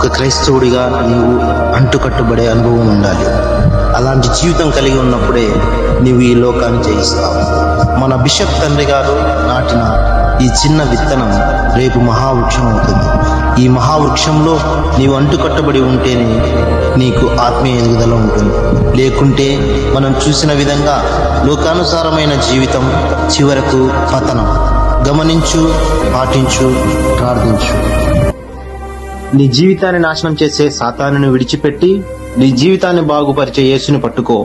ఒక క్రైస్తవుడిగా నీవు అంటుకట్టుబడే అనుభవం ఉండాలి. అలాంటి జీవితం కలిగి ఉన్నప్పుడే నీవు ఈ లోకాన్ని జయిస్తావు. మన బిషప్ తండ్రి గారు నాటిన ఈ చిన్న విత్తనం రేపు మహావృక్షం అవుతుంది. ఈ మహావృక్షంలో నీవు అంటుకట్టబడి ఉంటేనే నీకు ఆత్మీయ ఎదుగుదల ఉంటుంది. లేకుంటే మనం చూసిన విధంగా లోకానుసారమైన జీవితం చివరకు పతనం. గమనించు, పాటించు, ప్రార్థించు. నీ జీవితాన్ని నాశనం చేసే సాతానుని విడిచిపెట్టి నీ జీవితాన్ని బాగుపరిచే యేసుని పట్టుకో.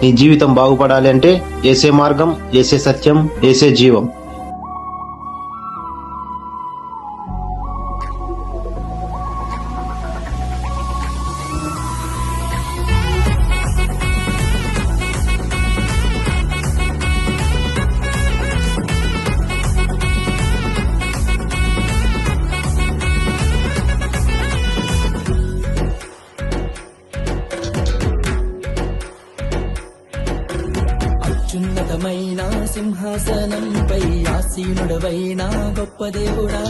నీ జీవితం బాగుపడాలి అంటే యేసే మార్గం, యేసే సత్యం, యేసే జీవం. అత్యున్నతమైన సింహాసనంపై ఆసీనుడవైన గొప్ప దేవుడా,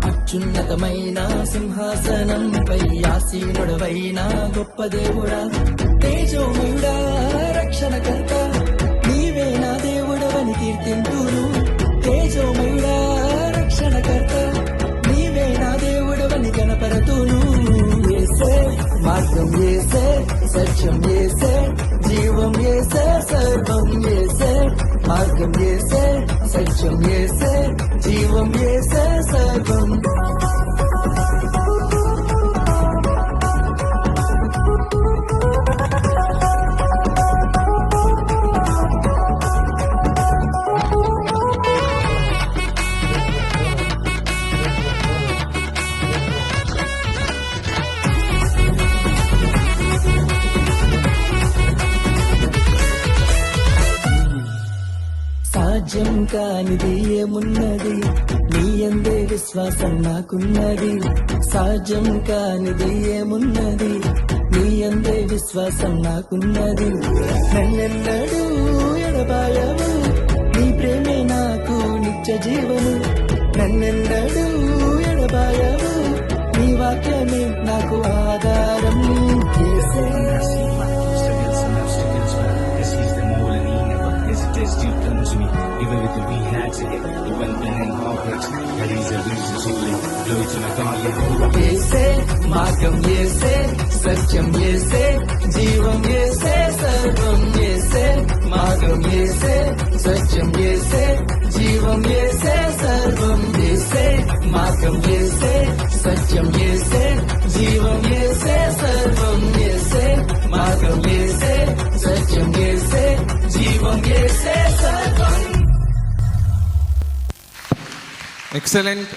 అత్యున్నతమైన సింహాసనంపై ఆసీనుడవైన గొప్ప దేవుడా, తేజోమయుడా రక్షణకర్త నీవే నా దేవుడవని కీర్తింతురు. తేజోమయుడా రక్షణకర్త నీవే నా దేవుడవని గణపరతును. యేసే మార్గం, యేసే సత్యం, యేసే జీవం, యేసే సర్వం, యేసే మార్గం, యేసే సత్యం, యేసే జీవం, యేసే సర్వం. సాధ్యం కానిది ఏమున్నది, నీ యందే విశ్వాసం నాకున్నది. సాధ్యం కానిది ఏమున్నది, నీ యందే విశ్వాసం నాకున్నది. నన్నెన్నడూ ఎడబాయవు, నీ ప్రేమే నాకు నిత్య జీవము. నన్నెన్నడూ ఎడబాయవు, నీ వాక్యమే నాకు ఆధారం. యేసే even with the we had together, the went and hard works, that is a reason to live. Glory to my God, yeah. యేసే మార్గం, యేసే సత్యం, యేసే జీవం, యేసే సర్వం, యేసే మార్గం, యేసే సత్యం, యేసే జీవం, యేసే సర్వం, యేసే మార్గం, యేసే సత్యం, యేసే జీవం, యేసే సర్వం, యేసే మార్గం, యేసే సత్యం, యేసే జీవం, యేసే సర్వం. ఎక్సలెంట్.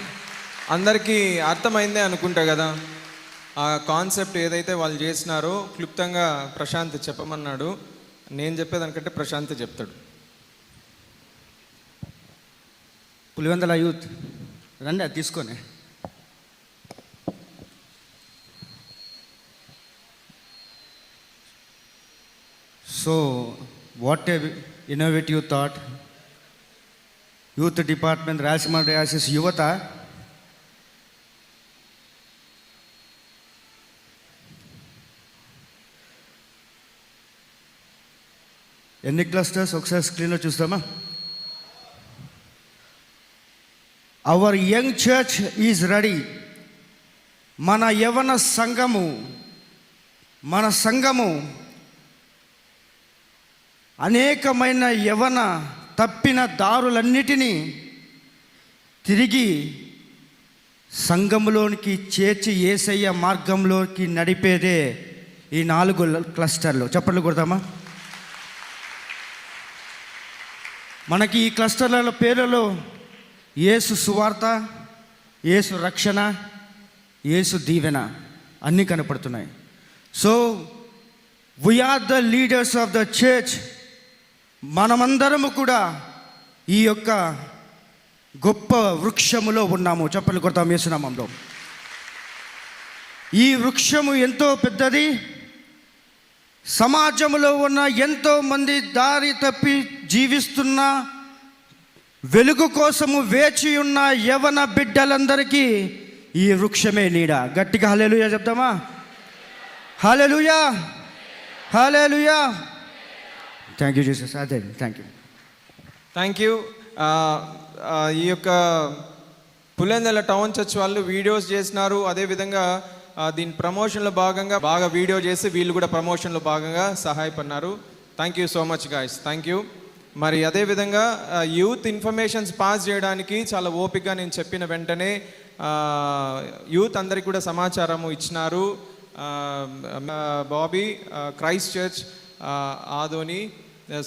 అందరికీ అర్థమైందే అనుకుంటా కదా ఆ కాన్సెప్ట్ ఏదైతే వాళ్ళు చేసినారో. క్లుప్తంగా ప్రశాంత్ చెప్పమన్నాడు. నేను చెప్పేదానికంటే ప్రశాంత్ చెప్తాడు. పులివెందుల యూత్ రండి, అది తీసుకొని. So what a innovative thought. Youth department Rayalaseema diocese యువత ఎన్ని క్లస్టర్స్ ఒకసారి స్క్రీన్లో చూస్తామా? Our young church is ready. మన యవన సంఘము, మన సంఘము అనేకమైన యవన తప్పిన దారులన్నిటినీ తిరిగి సంఘములోనికి చేర్చి యేసయ్య మార్గంలోకి నడిపేదే ఈ 4 క్లస్టర్లు. చప్పట్లు కొడతామా? మనకి ఈ క్లస్టర్ల పేర్లలో యేసు సువార్త, యేసు రక్షణ, యేసు దీవెన అన్నీ కనపడుతున్నాయి. So we are the leaders of the church. మనమందరము కూడా ఈ యొక్క గొప్ప వృక్షములో ఉన్నాము. చప్పట్లు కొడతాం యేసు నామములో. ఈ వృక్షము ఎంతో పెద్దది. సమాజంలో ఉన్న ఎంతో మంది దారి తప్పి జీవిస్తున్న, వెలుగు కోసము వేచి ఉన్న యవన బిడ్డలందరికీ ఈ వృక్షమే నీడ. గట్టిగా హల్లెలూయా చెప్తామా? Hallelujah, hallelujah. Thank you Jesus. అదే థ్యాంక్ యూ. Thank you. ఈ యొక్క పులివెందుల టౌన్ చర్చ్ వాళ్ళు వీడియోస్ చేసినారు. అదేవిధంగా దీని ప్రమోషన్లో భాగంగా బాగా వీడియో చేసి వీళ్ళు కూడా ప్రమోషన్లో భాగంగా సహాయపడినారు. Thank you so much guys, thank you. మరి అదేవిధంగా యూత్ ఇన్ఫర్మేషన్స్ పాస్ చేయడానికి చాలా ఓపికగా నేను చెప్పిన వెంటనే యూత్ అందరికి కూడా సమాచారము ఇచ్చినారు. Bobby, Christ church, Adoni,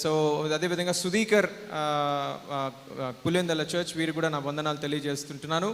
so అదేవిధంగా సుధీకర్, పులివెందుల చర్చ్, వీరు కూడా నా వందనాలు తెలియజేస్తుంటున్నాను.